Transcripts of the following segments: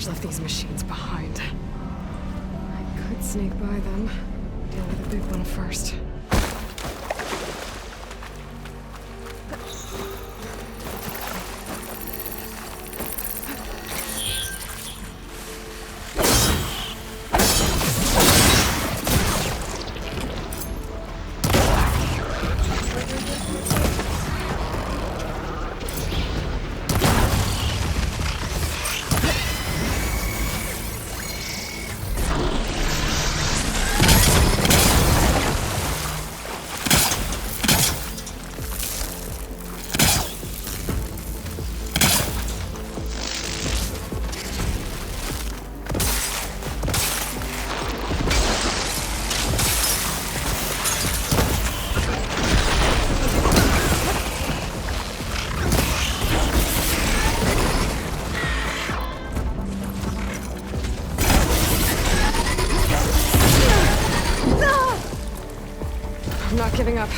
Nora's left these machines behind. I could sneak by them. Deal with the big one first. I'm not giving up.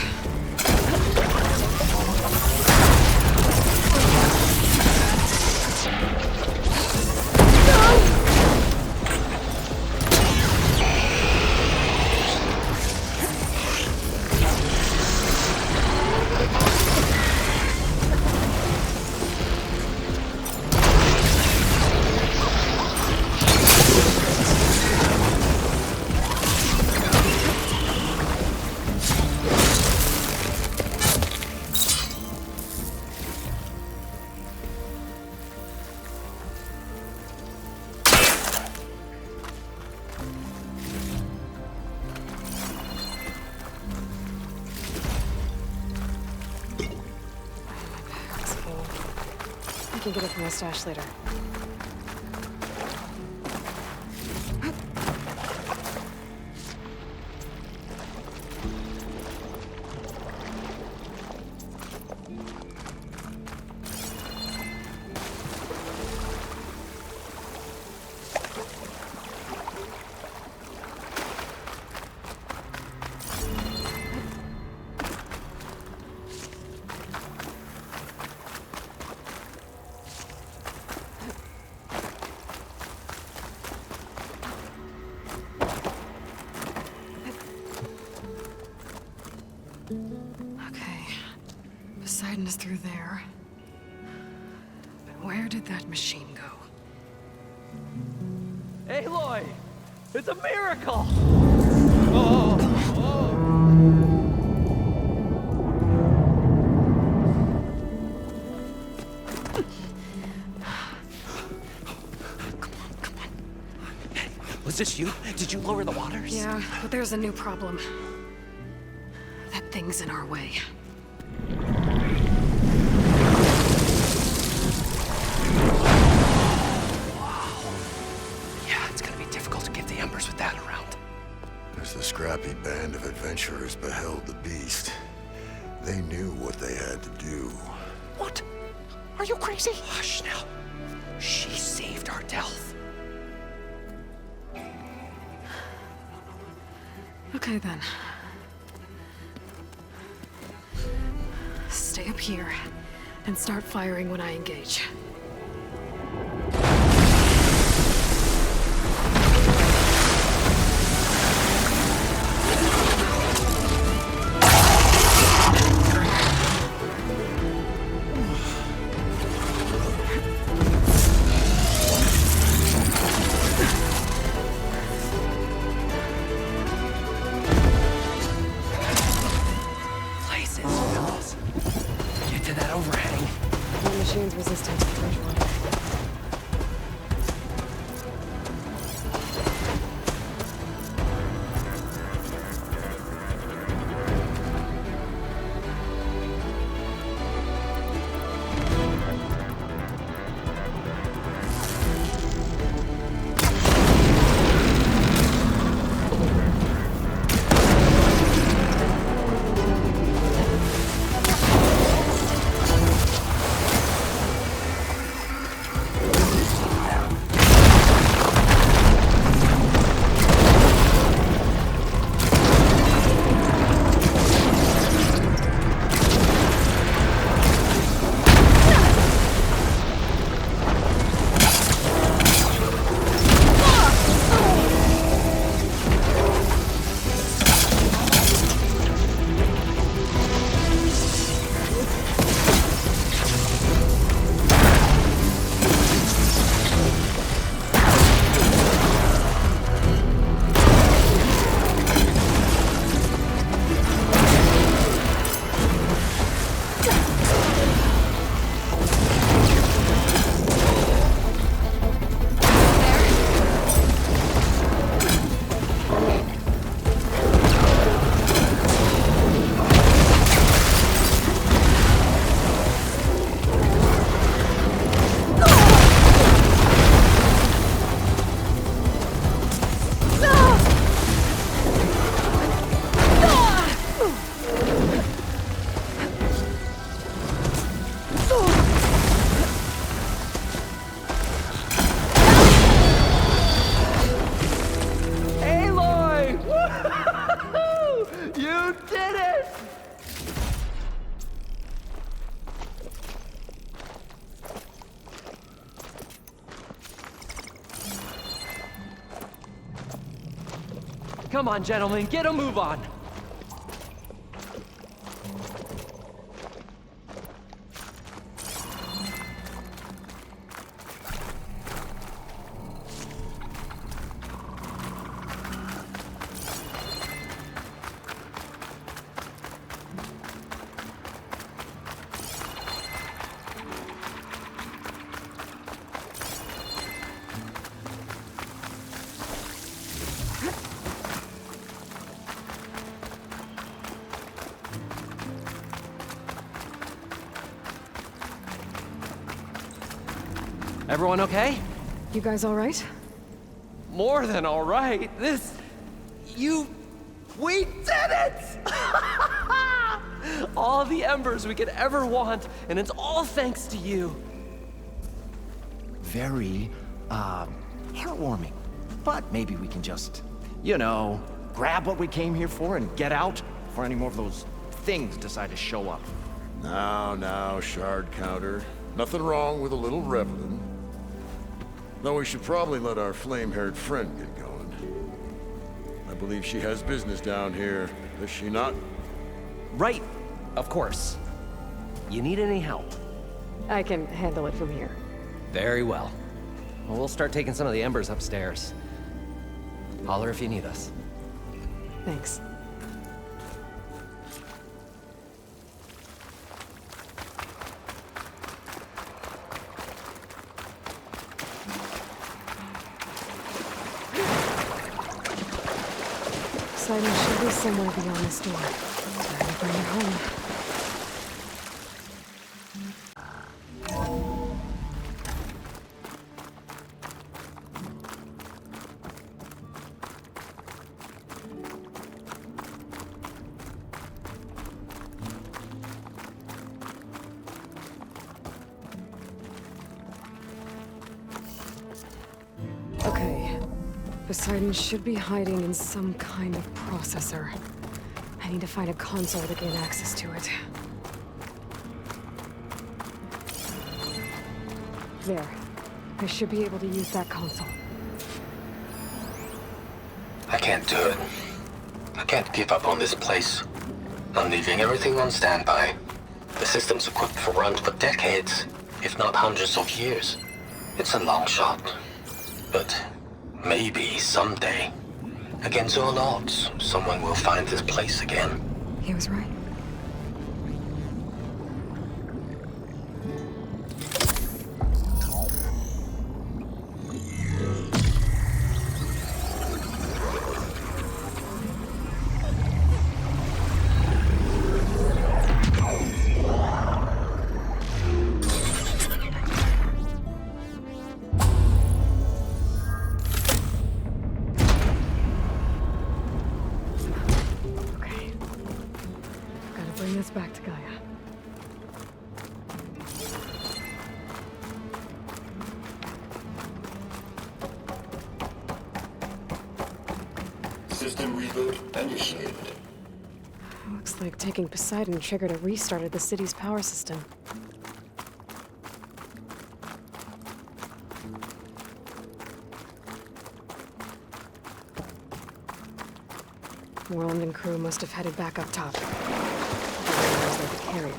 I can get it from my stash later. Poseidon is through there. But where did that machine go? Aloy! It's a miracle! Oh! Come on. Hey, was this you? Did you lower the waters? Yeah, but there's a new problem. That thing's in our way. The scrappy band of adventurers beheld the beast. They knew what they had to do. What? Are you crazy? Hush now. She saved our Delph. Okay then. Stay up here and start firing when I engage. Machine's resistant to fresh water. Come on, gentlemen, get a move on. Everyone okay? You guys all right? More than all right. We did it! All the embers we could ever want, and it's all thanks to you. Very, heartwarming. But maybe we can just, grab what we came here for and get out before any more of those things decide to show up. Now, shard counter. Nothing wrong with a little reveling. Though we should probably let our flame-haired friend get going. I believe she has business down here, does she not? Right, of course. You need any help? I can handle it from here. Very well. Well, we'll start taking some of the embers upstairs. Holler if you need us. Thanks. Poseidon should be somewhere beyond this door. Time to bring her home. Okay. Poseidon should be hiding in some kind of processor. I need to find a console to gain access to it. There. I should be able to use that console. I can't do it. I can't give up on this place. I'm leaving everything on standby. The system's equipped for runs for decades, if not hundreds of years. It's a long shot. But maybe someday, against all odds, someone will find this place again. He was right. Bring this back to Gaia. System reboot initiated. Looks like taking Poseidon triggered a restart of the city's power system. Worland and crew must have headed back up top. There's like a carrier.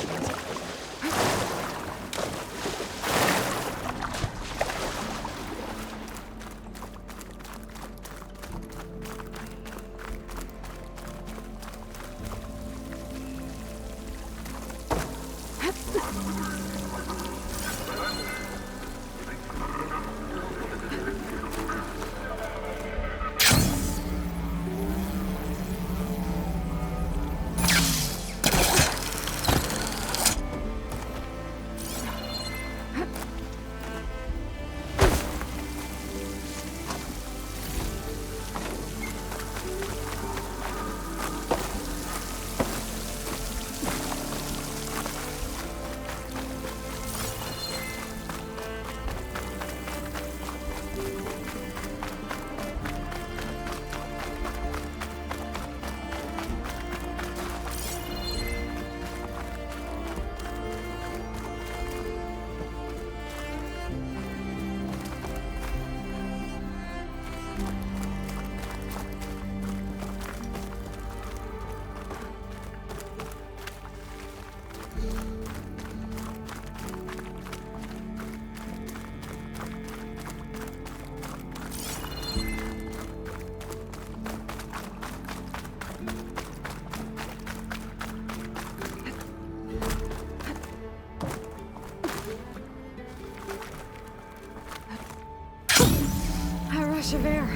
A rush of air.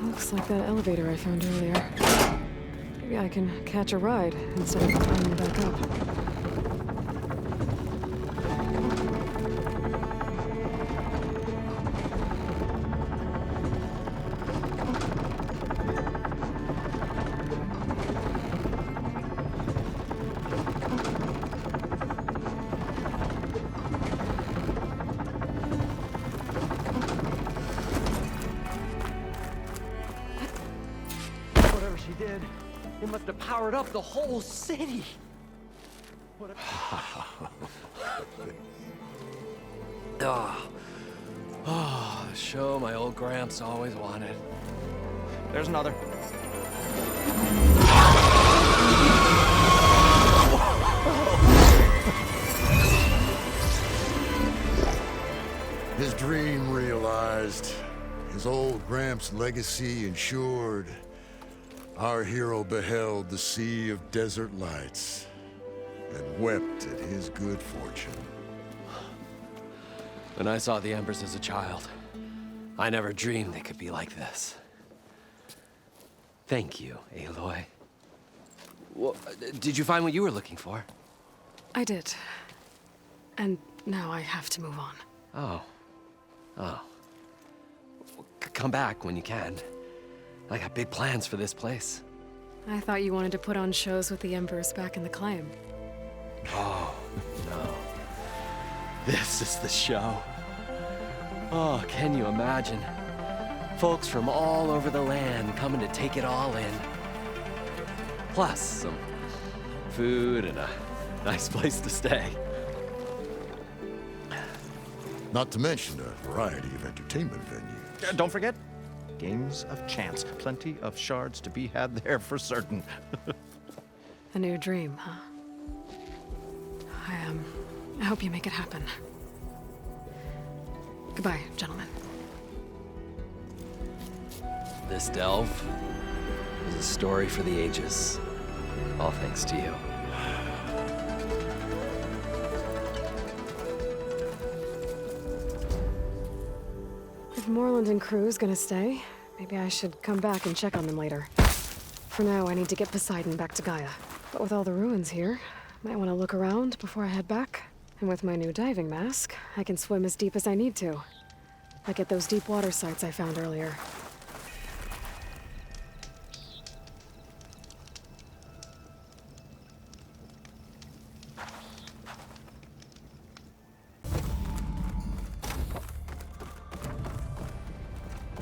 Looks like that elevator I found earlier. Maybe I can catch a ride instead of climbing back up. Whatever she did, it must have powered up the whole city. Oh, the show my old Gramps always wanted. There's another. His dream realized, his old Gramps' legacy ensured. Our hero beheld the sea of desert lights and wept at his good fortune. When I saw the embers as a child, I never dreamed they could be like this. Thank you, Aloy. Well, did you find what you were looking for? I did. And now I have to move on. Oh. Well, come back when you can. I got big plans for this place. I thought you wanted to put on shows with the Embers back in the climb. Oh, no. This is the show. Oh, can you imagine? Folks from all over the land coming to take it all in. Plus, some food and a nice place to stay. Not to mention a variety of entertainment venues. Don't forget, games of chance. Plenty of shards to be had there for certain. A new dream, huh? I hope you make it happen. Goodbye, gentlemen. This delve is a story for the ages. All thanks to you. If Moreland and crew's gonna stay, maybe I should come back and check on them later. For now, I need to get Poseidon back to Gaia. But with all the ruins here, might want to look around before I head back. And with my new diving mask, I can swim as deep as I need to. Like at those deep water sites I found earlier.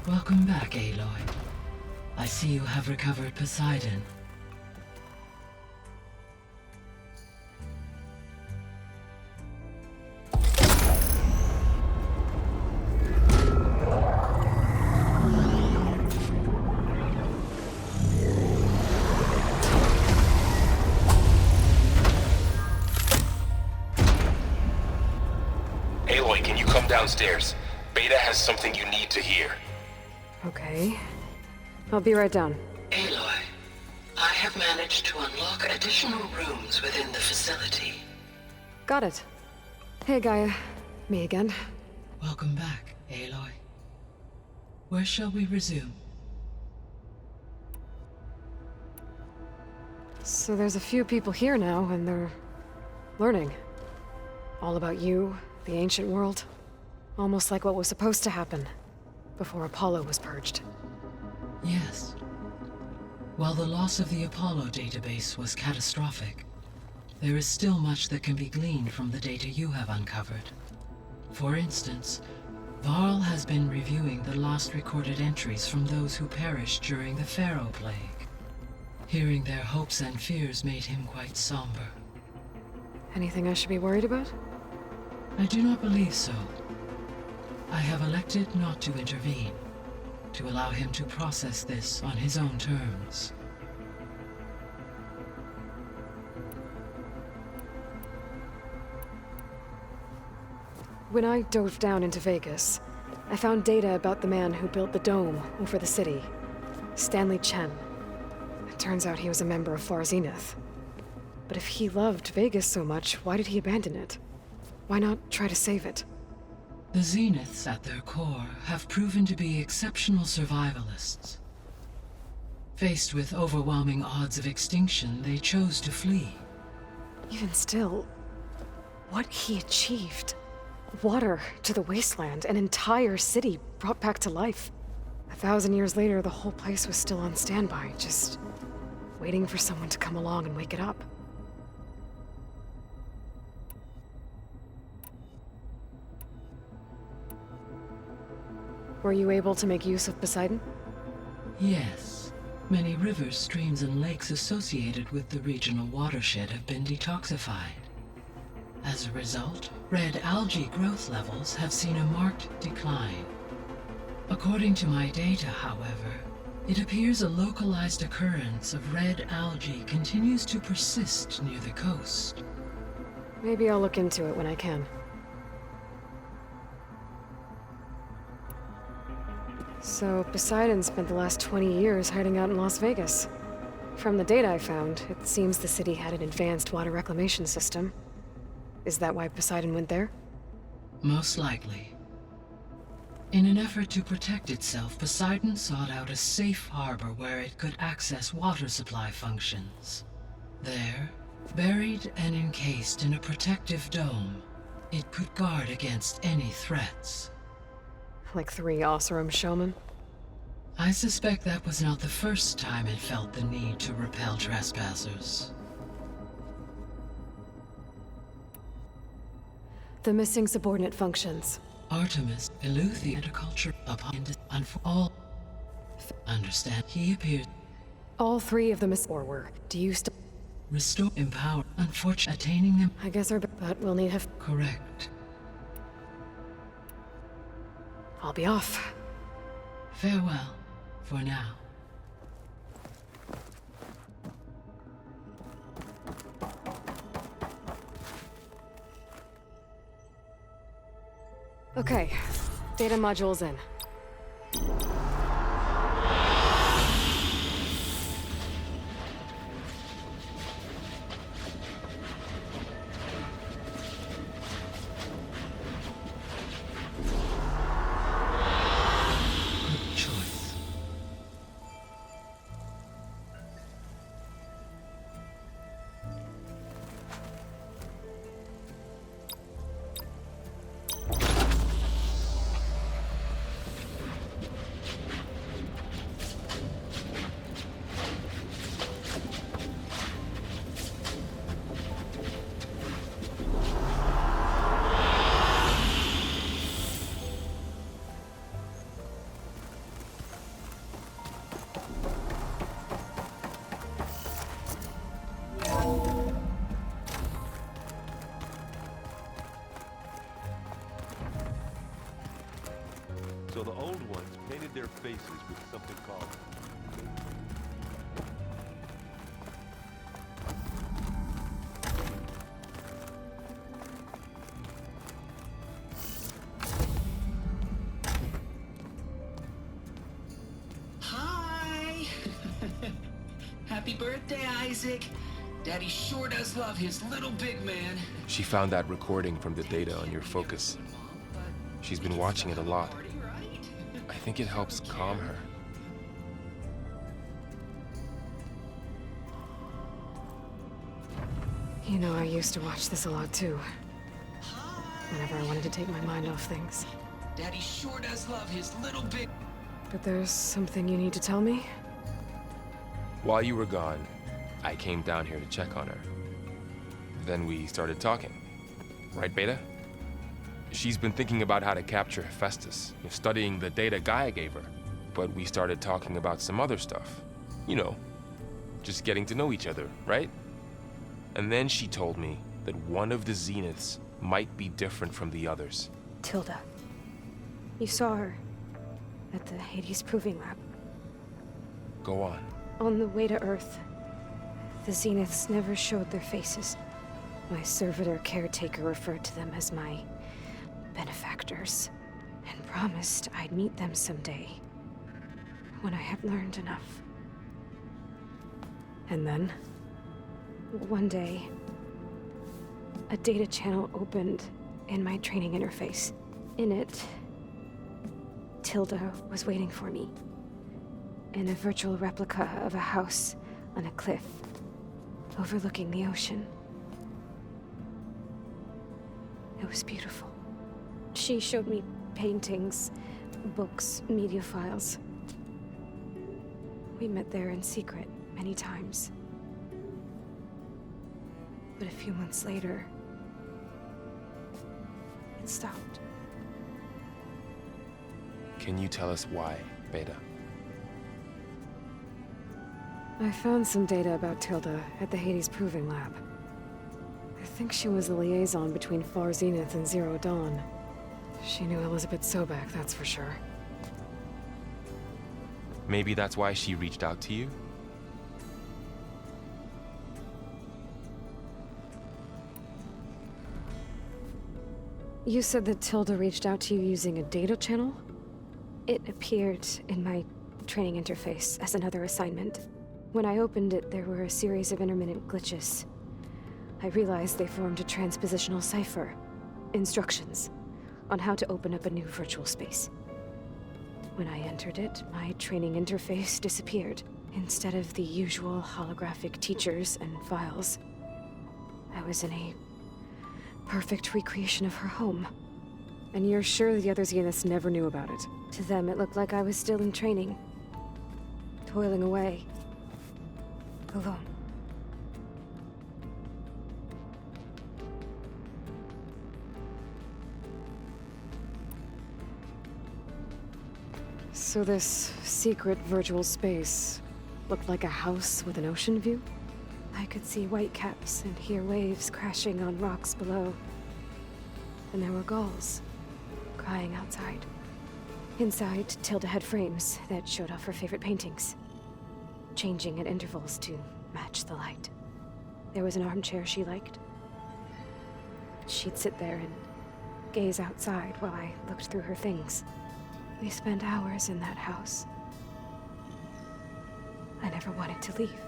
Welcome back, Aloy. I see you have recovered Poseidon. Aloy, can you come downstairs? Beta has something you need to hear. Okay. I'll be right down. Aloy, have managed to unlock additional rooms within the facility. Got it. Hey, Gaia. Me again. Welcome back, Aloy. Where shall we resume? So there's a few people here now, and they're learning. All about you, the ancient world. Almost like what was supposed to happen before Apollo was purged. Yes. While the loss of the Apollo database was catastrophic, there is still much that can be gleaned from the data you have uncovered. For instance, Varl has been reviewing the last recorded entries from those who perished during the Pharaoh Plague. Hearing their hopes and fears made him quite somber. Anything I should be worried about? I do not believe so. I have elected not to intervene, to allow him to process this on his own terms. When I dove down into Vegas, I found data about the man who built the dome over the city, Stanley Chen. It turns out he was a member of Far Zenith. But if he loved Vegas so much, why did he abandon it? Why not try to save it? The Zeniths, at their core, have proven to be exceptional survivalists. Faced with overwhelming odds of extinction, they chose to flee. Even still, what he achieved. Water to the wasteland, an entire city brought back to life. 1,000 years later, the whole place was still on standby, just waiting for someone to come along and wake it up. Were you able to make use of Poseidon? Yes. Many rivers, streams, and lakes associated with the regional watershed have been detoxified. As a result, red algae growth levels have seen a marked decline. According to my data, however, it appears a localized occurrence of red algae continues to persist near the coast. Maybe I'll look into it when I can. So, Poseidon spent the last 20 years hiding out in Las Vegas. From the data I found, it seems the city had an advanced water reclamation system. Is that why Poseidon went there? Most likely. In an effort to protect itself, Poseidon sought out a safe harbor where it could access water supply functions. There, buried and encased in a protective dome, it could guard against any threats. Like 3 Oseram showmen? I suspect that was not the first time it felt the need to repel trespassers. The missing subordinate functions. Artemis, Eleuthia, and a culture upon all. Understand, he appeared. All 3 of them were. Do you still? Restore, empower, unfortunately, attaining them. I guess but we'll need Correct. I'll be off. Farewell, for now. Okay, data module's in. Good choice. So the old ones painted their faces with something called... Hi! Happy birthday, Isaac. Daddy sure does love his little big man. She found that recording from the data on your focus. She's been watching it a lot. I think it helps calm her. You know, I used to watch this a lot too. Whenever I wanted to take my mind off things. Daddy sure does love his little big... But there's something you need to tell me? While you were gone, I came down here to check on her. Then we started talking. Right, Beta? She's been thinking about how to capture Hephaestus, studying the data Gaia gave her. But we started talking about some other stuff. You know, just getting to know each other, right? And then she told me that one of the Zeniths might be different from the others. Tilda. You saw her at the Hades Proving Lab. Go on. On the way to Earth, the Zeniths never showed their faces. My servitor caretaker referred to them as my benefactors, and promised I'd meet them someday, when I had learned enough. And then? One day, a data channel opened in my training interface. In it, Tilda was waiting for me, in a virtual replica of a house on a cliff, overlooking the ocean. It was beautiful. She showed me paintings, books, media files. We met there in secret many times. But a few months later, it stopped. Can you tell us why, Beta? I found some data about Tilda at the Hades Proving Lab. I think she was the liaison between Far Zenith and Zero Dawn. She knew Elizabeth Sobek, that's for sure. Maybe that's why she reached out to you? You said that Tilda reached out to you using a data channel? It appeared in my training interface as another assignment. When I opened it, there were a series of intermittent glitches. I realized they formed a transpositional cipher. Instructions on how to open up a new virtual space. When I entered it, my training interface disappeared. Instead of the usual holographic teachers and files, I was in a perfect recreation of her home. And you're sure the other Zeniths never knew about it? To them, it looked like I was still in training, toiling away, alone. So this secret virtual space looked like a house with an ocean view? I could see whitecaps and hear waves crashing on rocks below. And there were gulls crying outside. Inside, Tilda had frames that showed off her favorite paintings, changing at intervals to match the light. There was an armchair she liked. She'd sit there and gaze outside while I looked through her things. We spent hours in that house. I never wanted to leave.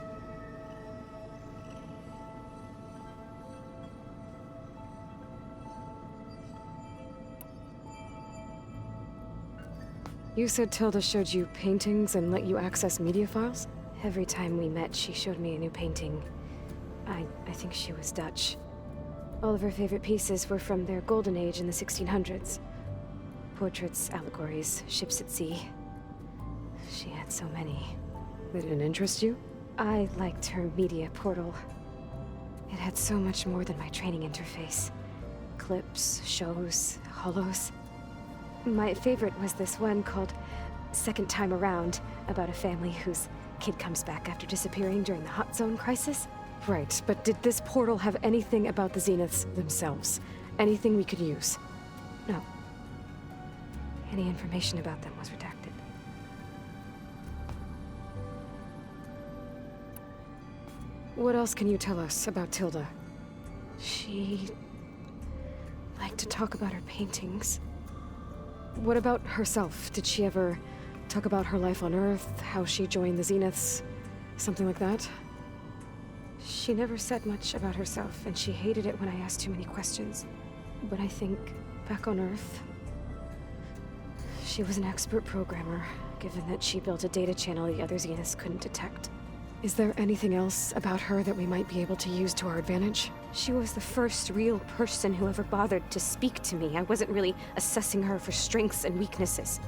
You said Tilda showed you paintings and let you access media files? Every time we met, she showed me a new painting. I think she was Dutch. All of her favorite pieces were from their golden age in the 1600s. Portraits, allegories, ships at sea. She had so many. They didn't interest you? I liked her media portal. It had so much more than my training interface. Clips, shows, holos. My favorite was this one called Second Time Around, about a family whose kid comes back after disappearing during the Hot Zone crisis. Right, but did this portal have anything about the Zeniths themselves? Anything we could use? No. Any information about them was redacted. What else can you tell us about Tilda? She liked to talk about her paintings. What about herself? Did she ever talk about her life on Earth, how she joined the Zeniths, something like that? She never said much about herself, and she hated it when I asked too many questions. But I think, back on Earth, she was an expert programmer, given that she built a data channel the other Zeniths couldn't detect. Is there anything else about her that we might be able to use to our advantage? She was the first real person who ever bothered to speak to me. I wasn't really assessing her for strengths and weaknesses.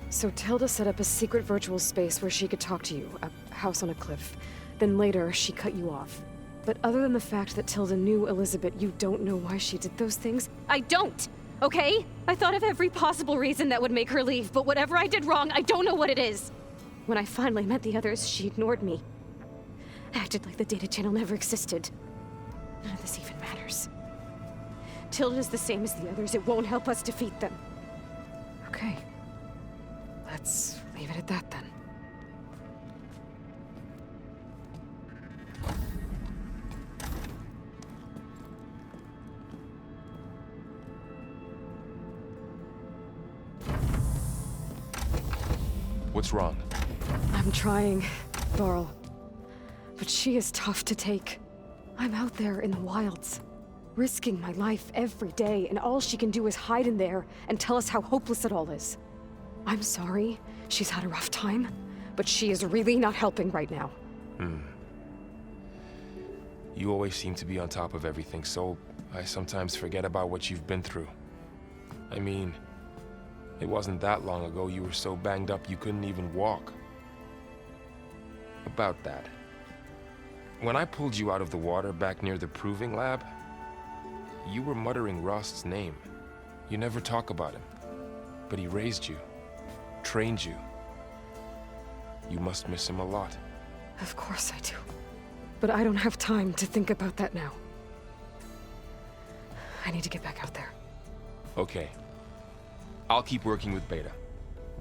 So Tilda set up a secret virtual space where she could talk to you, a house on a cliff. Then later, she cut you off. But other than the fact that Tilda knew Elizabeth, you don't know why she did those things? I don't! Okay? I thought of every possible reason that would make her leave, but whatever I did wrong, I don't know what it is. When I finally met the others, she ignored me. Acted like the data channel never existed. None of this even matters. Tilda's the same as the others. It won't help us defeat them. Okay. Let's leave it at that then. What's wrong? I'm trying, Varl. But she is tough to take. I'm out there in the wilds, risking my life every day, and all she can do is hide in there and tell us how hopeless it all is. I'm sorry, she's had a rough time, but she is really not helping right now. You always seem to be on top of everything, so I sometimes forget about what you've been through. I mean, it wasn't that long ago you were so banged up you couldn't even walk. About that. When I pulled you out of the water back near the proving lab, you were muttering Rost's name. You never talk about him, but he raised you, trained you. You must miss him a lot. Of course I do. But I don't have time to think about that now. I need to get back out there. Okay. I'll keep working with Beta.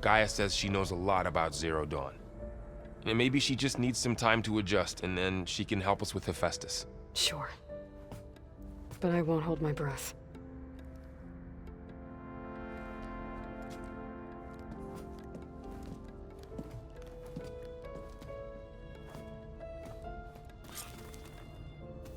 Gaia says she knows a lot about Zero Dawn. And maybe she just needs some time to adjust, and then she can help us with Hephaestus. Sure. But I won't hold my breath.